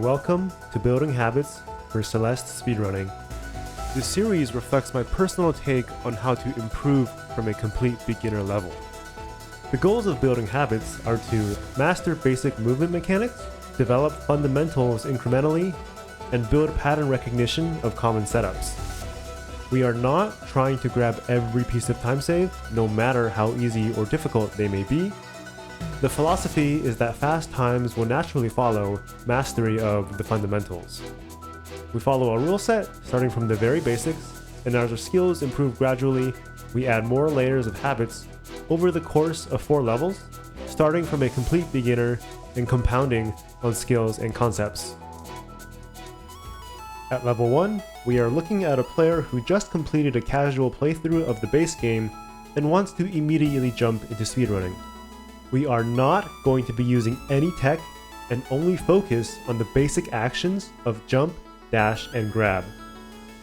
Welcome to Building Habits for Celeste Speedrunning. This series reflects my personal take on how to improve from a complete beginner level. The goals of Building Habits are to master basic movement mechanics, develop fundamentals incrementally, and build pattern recognition of common setups. We are not trying to grab every piece of time save, no matter how easy or difficult they may be. The philosophy is that fast times will naturally follow mastery of the fundamentals. We follow a rule set, starting from the very basics, and as our skills improve gradually, we add more layers of habits over the course of 4 levels, starting from a complete beginner and compounding on skills and concepts. At level 1, we are looking at a player who just completed a casual playthrough of the base game and wants to immediately jump into speedrunning. We are not going to be using any tech and only focus on the basic actions of jump, dash, and grab.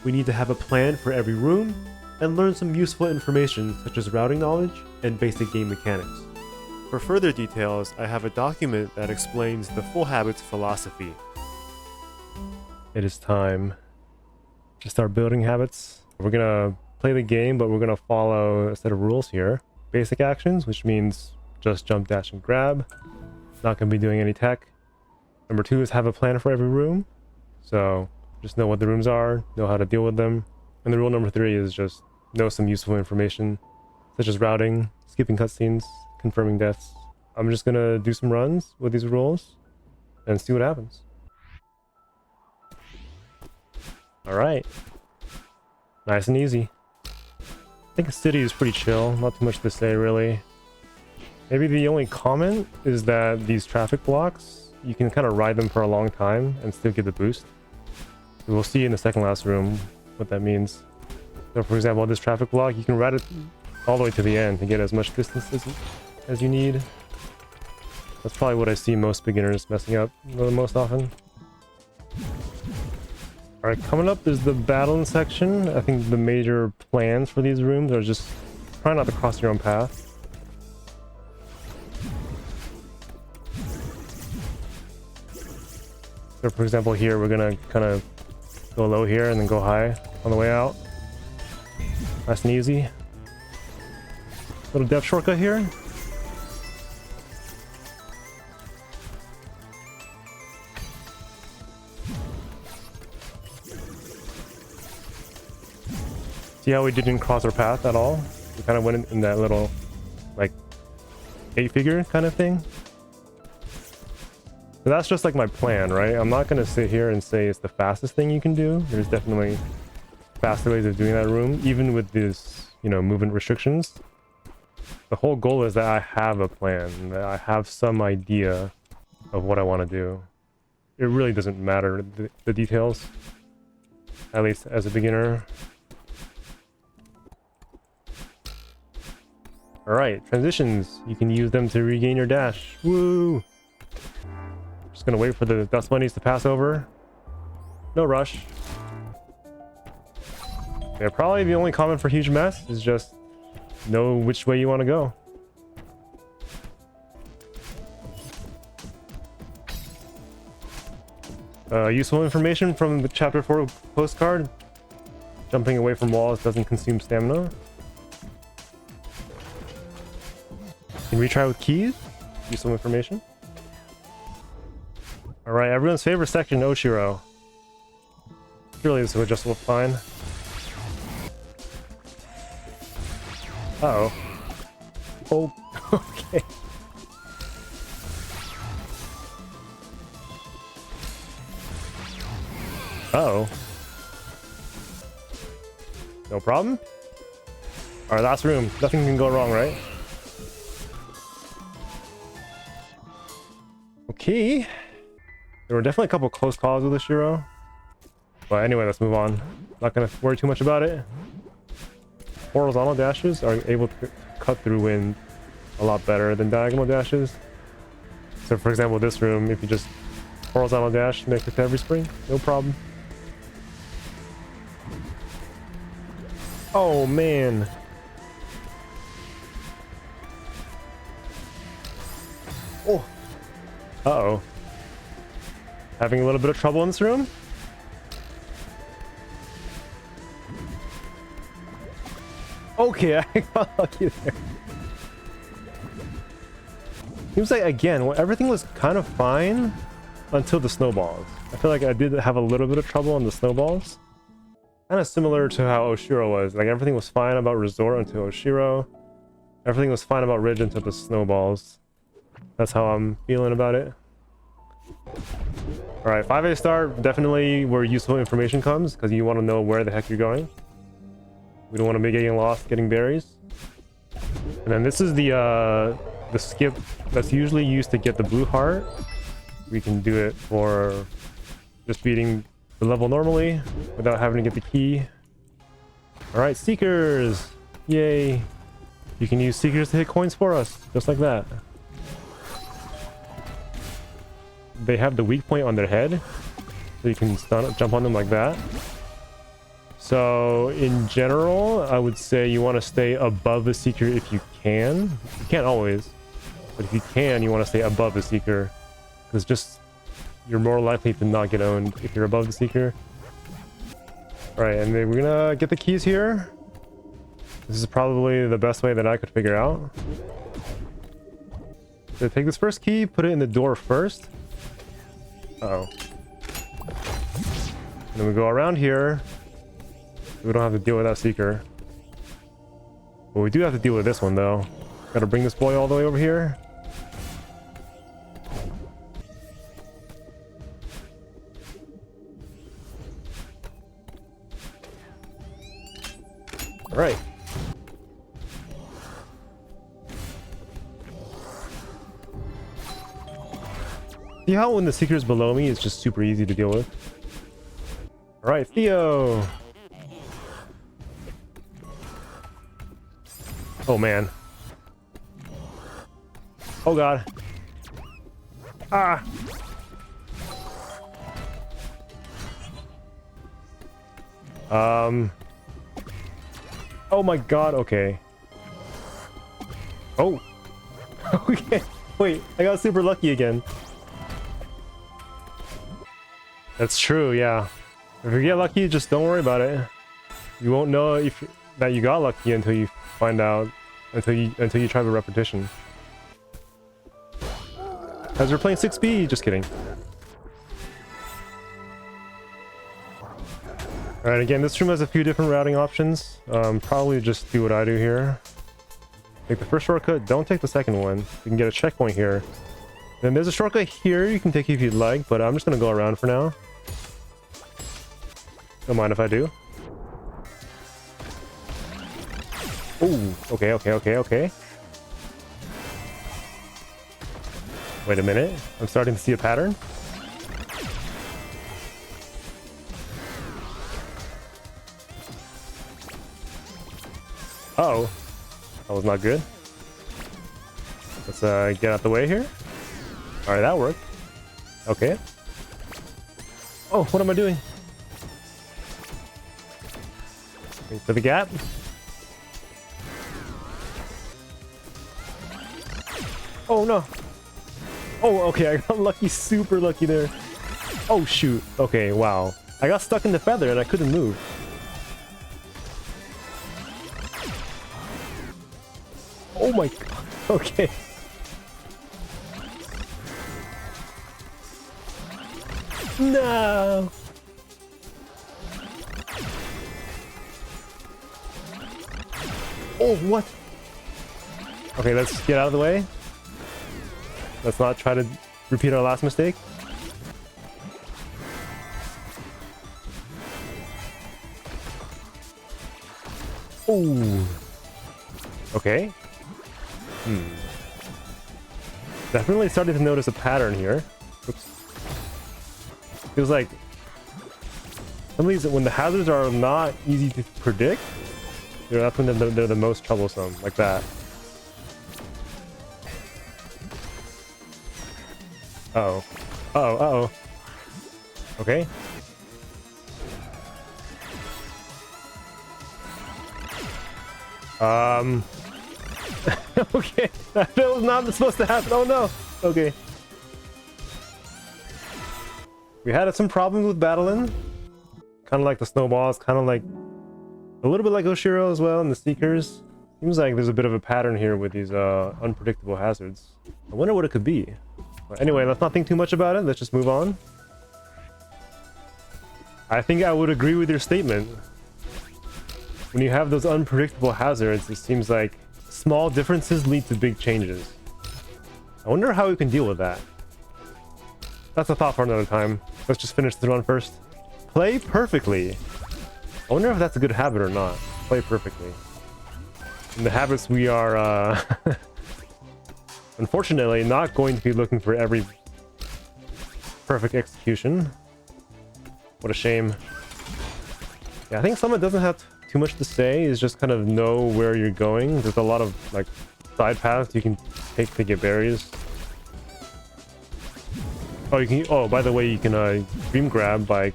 We need to have a plan for every room and learn some useful information such as routing knowledge and basic game mechanics. For further details, I have a document that explains the full habits philosophy. It is time to start building habits. We're gonna play the game, but we're gonna follow a set of rules here. Basic actions, which means just jump, dash, and grab. Not going to be doing any tech. Number 2 is have a plan for every room. So just know what the rooms are, know how to deal with them. And the rule number 3 is just know some useful information, such as routing, skipping cutscenes, confirming deaths. I'm just going to do some runs with these rules and see what happens. Alright. Nice and easy. I think the city is pretty chill, not too much to say really. Maybe the only comment is that these traffic blocks, you can kind of ride them for a long time and still get the boost. We'll see in the second last room what that means. So for example, this traffic block, you can ride it all the way to the end to get as much distance as you need. That's probably what I see most beginners messing up the most often. Alright, coming up is the battling section. I think the major plans for these rooms are just try not to cross your own path. So for example here, we're gonna kind of go low here and then go high on the way out. Nice and easy. Little depth shortcut here. See how we didn't cross our path at all? We kind of went in that little, like, 8-figure kind of thing. So that's just like my plan, right? I'm not going to sit here and say it's the fastest thing you can do. There's definitely faster ways of doing that room, even with this, movement restrictions. The whole goal is that I have a plan, that I have some idea of what I want to do. It really doesn't matter, the details, at least as a beginner. Alright, transitions. You can use them to regain your dash. Woo! Just gonna wait for the dust bunnies to pass over. No rush. Yeah, probably the only comment for huge mess is just know which way you want to go. Useful information from the chapter 4 postcard. Jumping away from walls doesn't consume stamina. Can retry with keys. Useful information. Alright, everyone's favorite section, Oshiro. Surely this is adjustable fine. Uh-oh. Oh, okay. Uh-oh. No problem? Alright, last room. Nothing can go wrong, right? Okay. There were definitely a couple close calls with the Shiro. But anyway, let's move on. Not gonna worry too much about it. Horizontal dashes are able to cut through wind a lot better than diagonal dashes. So for example, this room, if you just horizontal dash, make it to every spring, no problem. Oh man. Oh. Uh-oh. Having a little bit of trouble in this room. Okay, I got lucky there. Seems like, again, well, everything was kind of fine until the snowballs. I feel like I did have a little bit of trouble on the snowballs. Kind of similar to how Oshiro was. Like, everything was fine about Resort until Oshiro. Everything was fine about Ridge until the snowballs. That's how I'm feeling about it. Alright, 5A star, definitely where useful information comes, because you want to know where the heck you're going. We don't want to be getting lost getting berries. And then this is the skip that's usually used to get the blue heart. We can do it for just beating the level normally without having to get the key. Alright, Seekers! Yay! You can use Seekers to hit coins for us, just like that. They have the weak point on their head, so you can jump on them like that. So in general, I would say you want to stay above the Seeker if you can. You can't always, but if you can, you want to stay above the Seeker, because just you're more likely to not get owned if you're above the Seeker. Alright, and then we're gonna get the keys here. This is probably the best way that I could figure out. So take this first key, put it in the door first. Uh-oh. And then we go around here. We don't have to deal with that Seeker. But we do have to deal with this one, though. Gotta bring this boy all the way over here. Alright. See how when the Seeker's below me, it's just super easy to deal with? Alright, Theo! Oh man. Oh god. Ah! Oh my god, okay. Oh! Okay, wait, I got super lucky again. That's true, yeah. If you get lucky, just don't worry about it. You won't know if that you got lucky until you find out, until you try the repetition. As we're playing 6B, just kidding. Alright, again, this room has a few different routing options. Probably just do what I do here. Take the first shortcut, don't take the second one. You can get a checkpoint here. Then there's a shortcut here you can take if you'd like, but I'm just gonna go around for now. Don't mind if I do. Ooh, okay. Wait a minute, I'm starting to see a pattern. Uh-oh. That was not good. Let's get out the way here. Alright, that worked. Okay. Oh, what am I doing? Wait for the gap. Oh no. Oh, okay, I got lucky, super lucky there. Oh shoot. Okay, wow. I got stuck in the feather and I couldn't move. Oh my god. Okay. No. Oh, what? Okay, let's get out of the way. Let's not try to repeat our last mistake. Oh. Okay. Definitely starting to notice a pattern here. Oops. Feels like some of these, when the hazards are not easy to predict, that's when they're the most troublesome, like that. Uh-oh. Uh-oh, uh-oh. Okay. Okay. That was not supposed to happen. Oh no. Okay. We had some problems with battling. Kind of like the snowballs, kind of like a little bit like Oshiro as well, and the Seekers. Seems like there's a bit of a pattern here with these unpredictable hazards. I wonder what it could be. But anyway, let's not think too much about it. Let's just move on. I think I would agree with your statement. When you have those unpredictable hazards, it seems like small differences lead to big changes. I wonder how we can deal with that. That's a thought for another time. Let's just finish this run first. Play perfectly. I wonder if that's a good habit or not. Play perfectly. In the habits we are, unfortunately, not going to be looking for every perfect execution. What a shame. Yeah, I think someone doesn't have too much to say. Is just kind of know where you're going. There's a lot of like side paths you can take to get berries. Oh, you can. Oh, by the way, you can dream grab by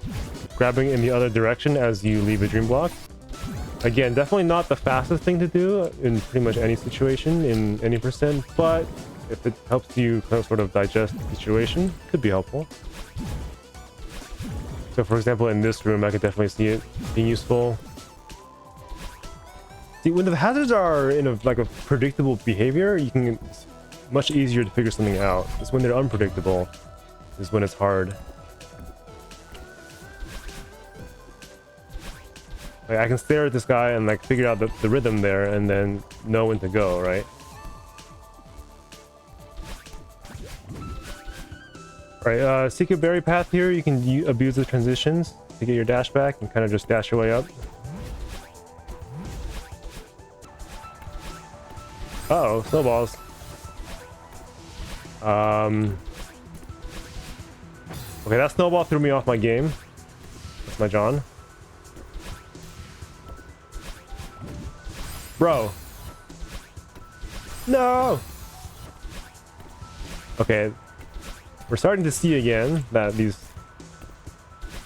grabbing in the other direction as you leave a dream block. Again, definitely not the fastest thing to do in pretty much any situation in any percent, but if it helps you kind of sort of digest the situation, it could be helpful. So for example, in this room, I could definitely see it being useful. See, when the hazards are in a predictable behavior, you can, it's much easier to figure something out. It's when they're unpredictable is when it's hard. Like, I can stare at this guy and like figure out the rhythm there and then know when to go, right? Alright, secret berry path here, you can abuse the transitions to get your dash back and kind of just dash your way up. Uh-oh, snowballs. Okay, that snowball threw me off my game. That's my John. Bro. No! Okay. We're starting to see again that these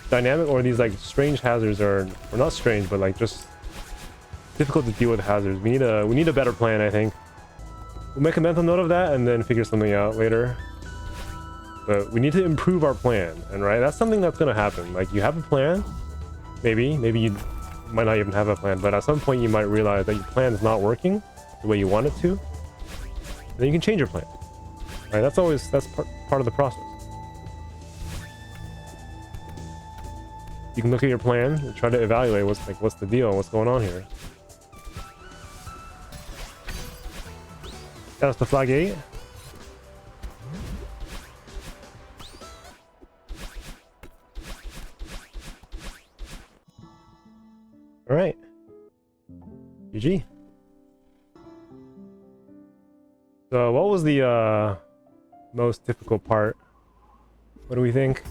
dynamic or these like strange hazards are, or not strange, but like just difficult to deal with hazards. We need a better plan, I think. We'll make a mental note of that and then figure something out later. But we need to improve our plan, and right, that's something that's gonna happen. Like you have a plan, maybe you might not even have a plan, but at some point you might realize that your plan is not working the way you want it to. And then you can change your plan. Right, that's part of the process. You can look at your plan and try to evaluate what's the deal, what's going on here. That's the flag 8. All right. GG. So what was the most difficult part? What do we think?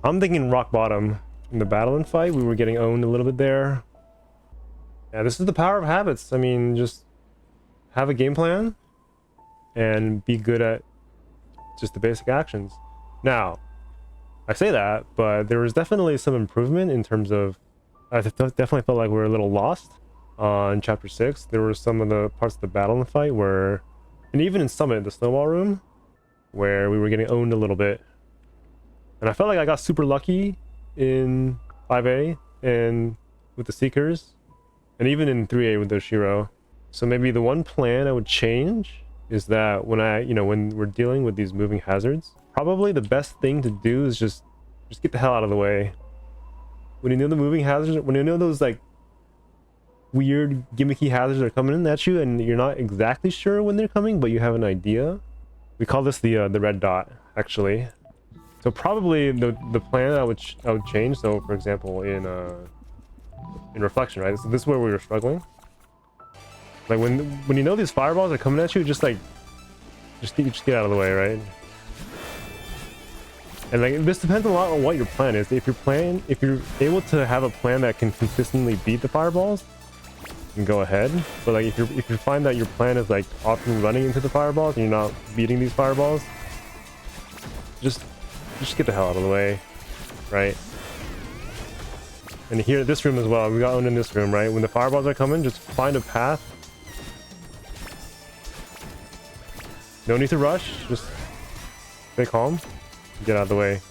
I'm thinking rock bottom. In the battle and fight, we were getting owned a little bit there. Yeah, this is the power of habits. I mean, just have a game plan and be good at just the basic actions. Now, I say that, but there was definitely some improvement in terms of, I definitely felt like we were a little lost on chapter 6. There were some of the parts of the battle and fight where, and even in Summit, the snowball room, where we were getting owned a little bit. And I felt like I got super lucky in 5A and with the Seekers, and even in 3A with the Oshiro. So maybe the one plan I would change is that when when we're dealing with these moving hazards, probably the best thing to do is just get the hell out of the way. When you know the moving hazards, when you know those like weird gimmicky hazards are coming in at you and you're not exactly sure when they're coming, but you have an idea. We call this the red dot, actually. So probably the plan I would change. So for example, in reflection, right? So this is where we were struggling. Like when you know these fireballs are coming at you, just get out of the way, right? And like this depends a lot on what your plan is. If you're able to have a plan that can consistently beat the fireballs, you can go ahead. But like if you find that your plan is like often running into the fireballs and you're not beating these fireballs, just get the hell out of the way, right? And here, this room as well, we got owned in this room, right? When the fireballs are coming, just find a path. No need to rush, just stay calm, get out of the way.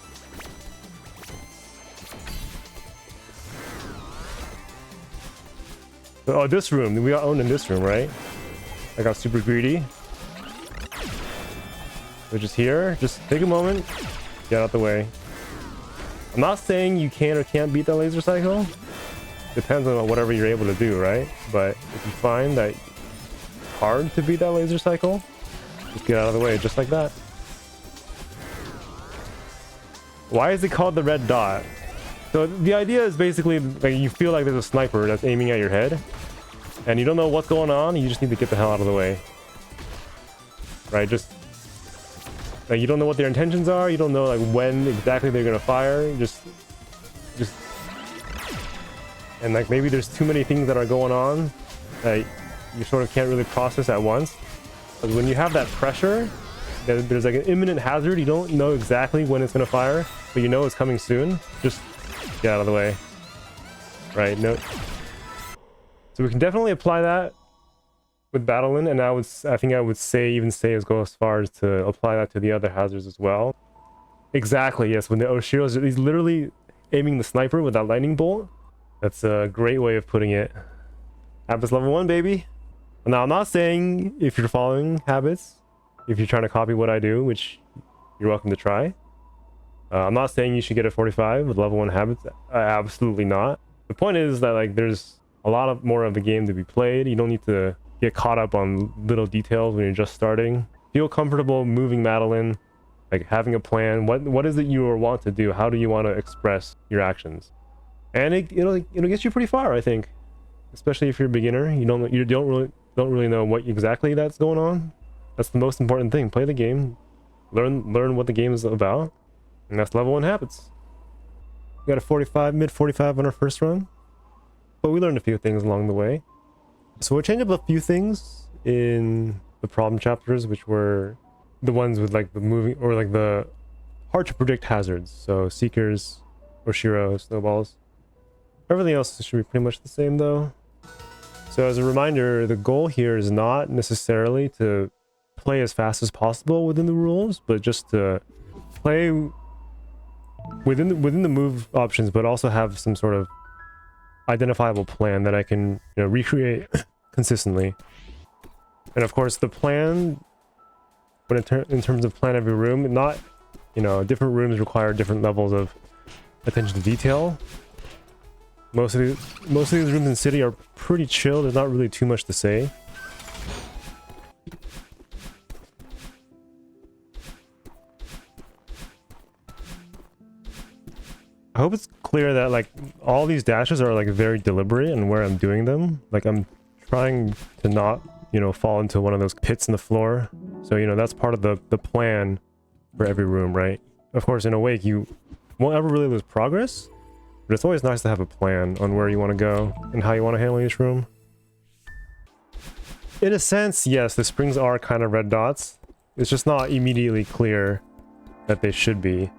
Oh, this room. We got owned in this room, right? I got super greedy. Which is here. Just take a moment. Get out the way. I'm not saying you can or can't beat that laser cycle. Depends on whatever you're able to do, right? But if you find that it's hard to beat that laser cycle, just get out of the way, just like that. Why is it called the red dot? So the idea is basically like you feel like there's a sniper that's aiming at your head, and you don't know what's going on. You just need to get the hell out of the way, right? Just like you don't know what their intentions are. You don't know like when exactly they're gonna fire. Just, and like maybe there's too many things that are going on that you sort of can't really process at once. But when you have that pressure, there's like an imminent hazard. You don't know exactly when it's gonna fire, but you know it's coming soon. Just get out of the way, right? No. So we can definitely apply that with Battlein, and I think I would even go as far as to apply that to the other hazards as well. Exactly, yes. When the Oshiro's, he's literally aiming the sniper with that lightning bolt. That's a great way of putting it. Habits level 1, baby. Now, I'm not saying if you're following habits, if you're trying to copy what I do, which you're welcome to try. I'm not saying you should get a 45 with level 1 habits. Absolutely not. The point is that like there's a lot more of the game to be played. You don't need to get caught up on little details when you're just starting. Feel comfortable moving Madeline, like having a plan. What is it you want to do? How do you want to express your actions? And it'll get you pretty far, I think. Especially if you're a beginner, you don't really know what exactly that's going on. That's the most important thing. Play the game, learn what the game is about, and that's level 1 habits. We got a 45, mid 45 on our first run, but we learned a few things along the way. So we'll change up a few things in the problem chapters, which were the ones with like the moving or like the hard to predict hazards. So seekers, Oshiro, snowballs. Everything else should be pretty much the same though. So as a reminder, the goal here is not necessarily to play as fast as possible within the rules, but just to play within the move options, but also have some sort of identifiable plan that I can recreate consistently. And of course the plan, but in terms of plan every room, not different rooms require different levels of attention to detail. Most of these rooms in the city are pretty chill. There's not really too much to say. I hope it's clear that like all these dashes are like very deliberate in where I'm doing them. Like I'm trying to not, fall into one of those pits in the floor. So, that's part of the plan for every room, right? Of course, in Awake, you won't ever really lose progress, but it's always nice to have a plan on where you want to go and how you want to handle each room. In a sense, yes, the springs are kind of red dots. It's just not immediately clear that they should be.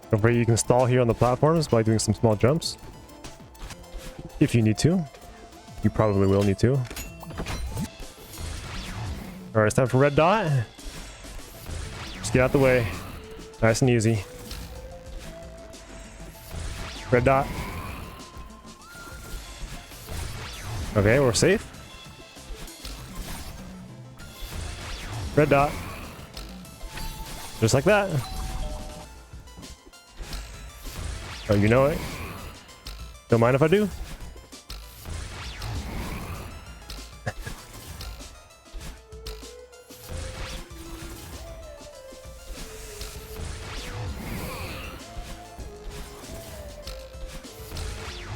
Don't forget you can stall here on the platforms by doing some small jumps. If you need to. You probably will need to. Alright, it's time for red dot. Just get out the way. Nice and easy. Red dot. Okay, we're safe. Red dot. Just like that. Oh, you know it. Don't mind if I do.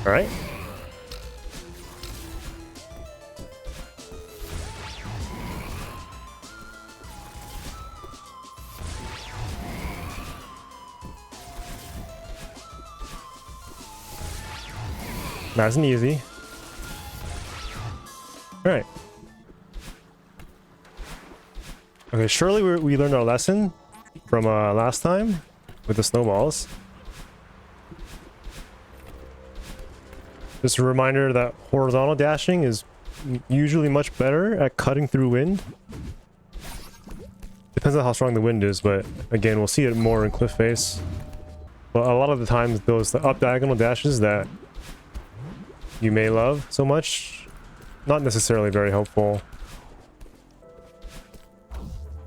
All right. Nice and easy. All right. Okay, surely we learned our lesson from last time with the snowballs. Just a reminder that horizontal dashing is usually much better at cutting through wind. Depends on how strong the wind is, but again, we'll see it more in cliff face. But a lot of the times, those up diagonal dashes that you may love so much, not necessarily very helpful.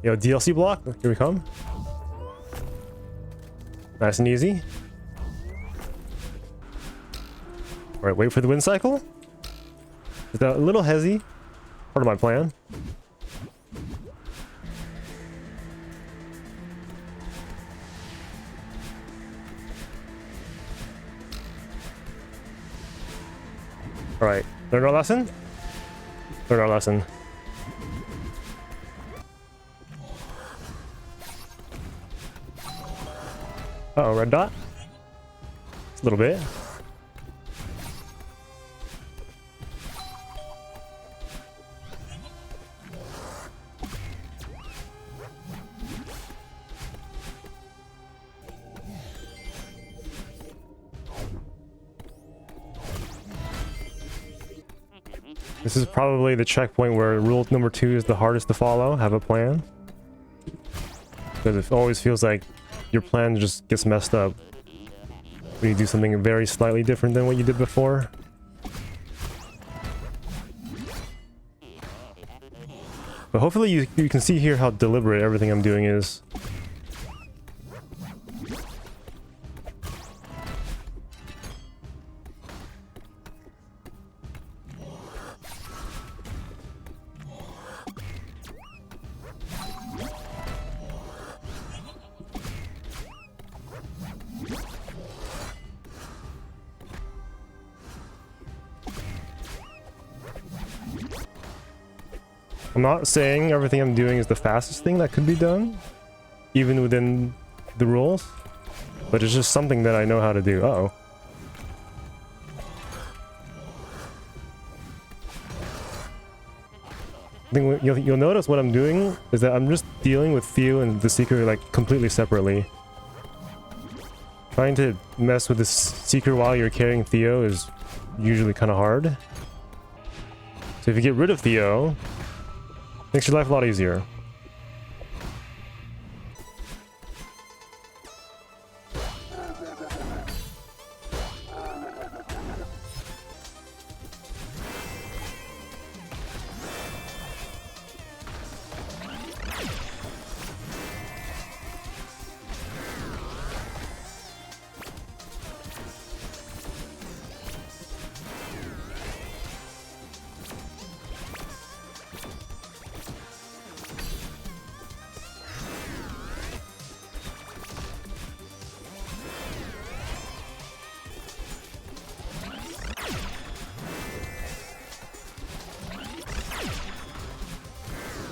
Yo, DLC block, here we come. Nice and easy. Alright, wait for the wind cycle. Is that a little hezzy? Part of my plan. Alright, learn our lesson? Learn our lesson. Uh-oh, red dot. Just a little bit. This is probably the checkpoint where rule number 2 is the hardest to follow. Have a plan. Because it always feels like your plan just gets messed up when you do something very slightly different than what you did before. But hopefully you can see here how deliberate everything I'm doing is. I'm not saying everything I'm doing is the fastest thing that could be done, even within the rules, but it's just something that I know how to do. Uh-oh. I think you'll notice what I'm doing is that I'm just dealing with Theo and the Seeker like completely separately. Trying to mess with the Seeker while you're carrying Theo is usually kind of hard. So if you get rid of Theo, makes your life a lot easier.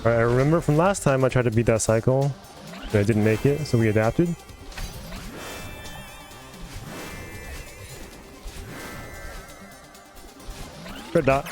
Alright, I remember from last time I tried to beat that cycle, but I didn't make it, so we adapted. Red dot.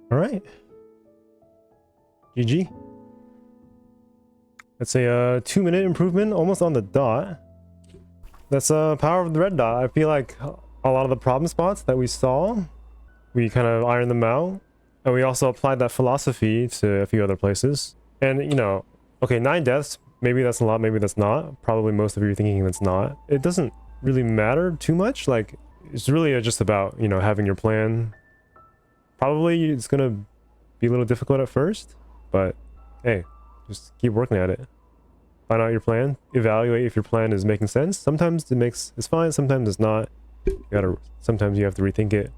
Alright. GG. It's a 2-minute improvement, almost on the dot. That's power of the red dot. I feel like a lot of the problem spots that we saw, we kind of ironed them out. And we also applied that philosophy to a few other places. And, you know, okay, 9 deaths, maybe that's a lot, maybe that's not. Probably most of you are thinking that's not. It doesn't really matter too much. Like, it's really just about, you know, having your plan. Probably it's going to be a little difficult at first, but hey, just keep working at it. Find out your plan, evaluate if your plan is making sense. Sometimes it's fine, sometimes it's not. Sometimes you have to rethink it.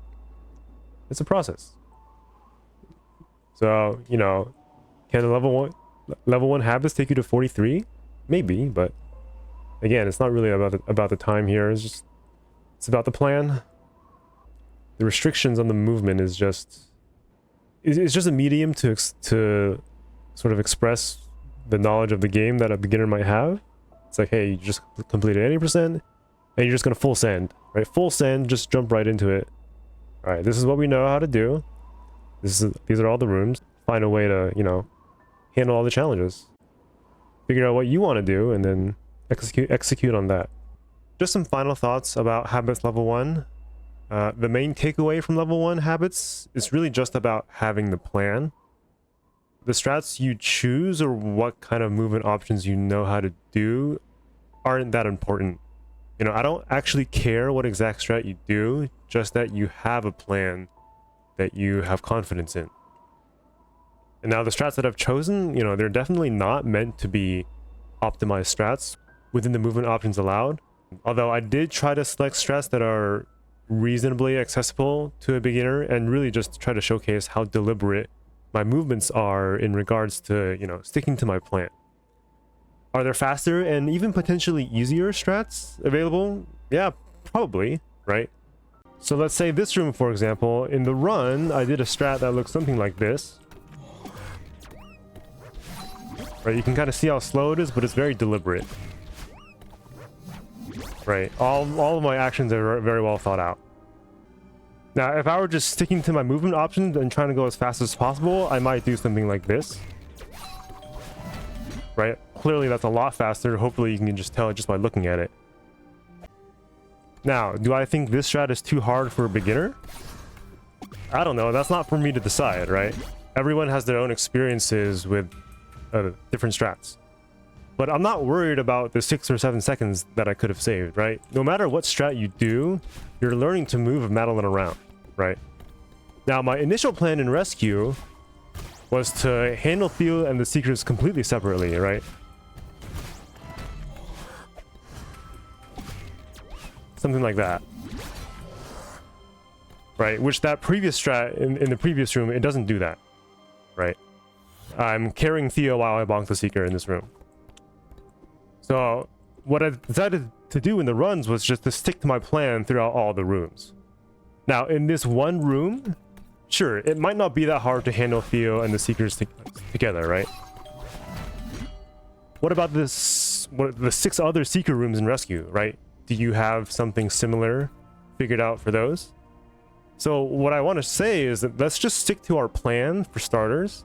It's a process. So, you know, can the level one habits take you to 43? Maybe, but again, it's not really about the time here. It's about the plan. The restrictions on the movement is just a medium to sort of express the knowledge of the game that a beginner might have. It's like, hey, you just completed 80% and you're just gonna full send, right? Full send, just jump right into it. All right, this is what we know how to do. These are all the rooms. Find a way to, you know, handle all the challenges. Figure out what you want to do and then execute on that. Just some final thoughts about habits level 1. The main takeaway from level 1 habits is really just about having the plan. The strats you choose or what kind of movement options you know how to do aren't that important. You know, I don't actually care what exact strat you do, just that you have a plan that you have confidence in. And now the strats that I've chosen, you know, they're definitely not meant to be optimized strats within the movement options allowed. Although I did try to select strats that are reasonably accessible to a beginner and really just try to showcase how deliberate my movements are in regards to, you know, sticking to my plan. Are there faster and even potentially easier strats available? Yeah, probably, right? So let's say this room, for example, in the run, I did a strat that looks something like this. Right, you can kind of see how slow it is, but it's very deliberate. Right, all of my actions are very well thought out. Now, if I were just sticking to my movement options and trying to go as fast as possible, I might do something like this. Right, clearly that's a lot faster. Hopefully you can just tell it just by looking at it. Now, do I think this strat is too hard for a beginner? I don't know, that's not for me to decide, right? Everyone has their own experiences with different strats. But I'm not worried about the 6 or 7 seconds that I could have saved, right? No matter what strat you do, you're learning to move Madeline around, right? Now, my initial plan in Rescue was to handle Theo and the Secrets completely separately, right? Something like that. Right, which that previous strat in the previous room, it doesn't do that, right? I'm carrying Theo while I bonk the Seeker in this room. So what I decided to do in the runs was just to stick to my plan throughout all the rooms. Now, in this one room, sure, it might not be that hard to handle Theo and the Seekers together, right? What about the 6 other Seeker rooms in Rescue, right? Do you have something similar figured out for those? So what I want to say is that let's just stick to our plan for starters,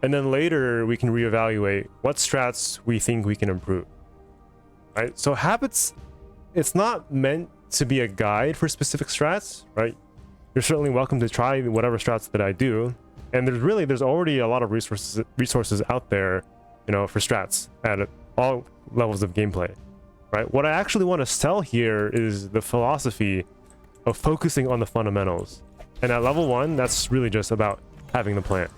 and then later we can reevaluate what strats we think we can improve. Right? So habits, it's not meant to be a guide for specific strats, right? You're certainly welcome to try whatever strats that I do, and there's already a lot of resources out there, you know, for strats at all levels of gameplay, right? What I actually want to sell here is the philosophy of focusing on the fundamentals, and at level 1, that's really just about having the plan.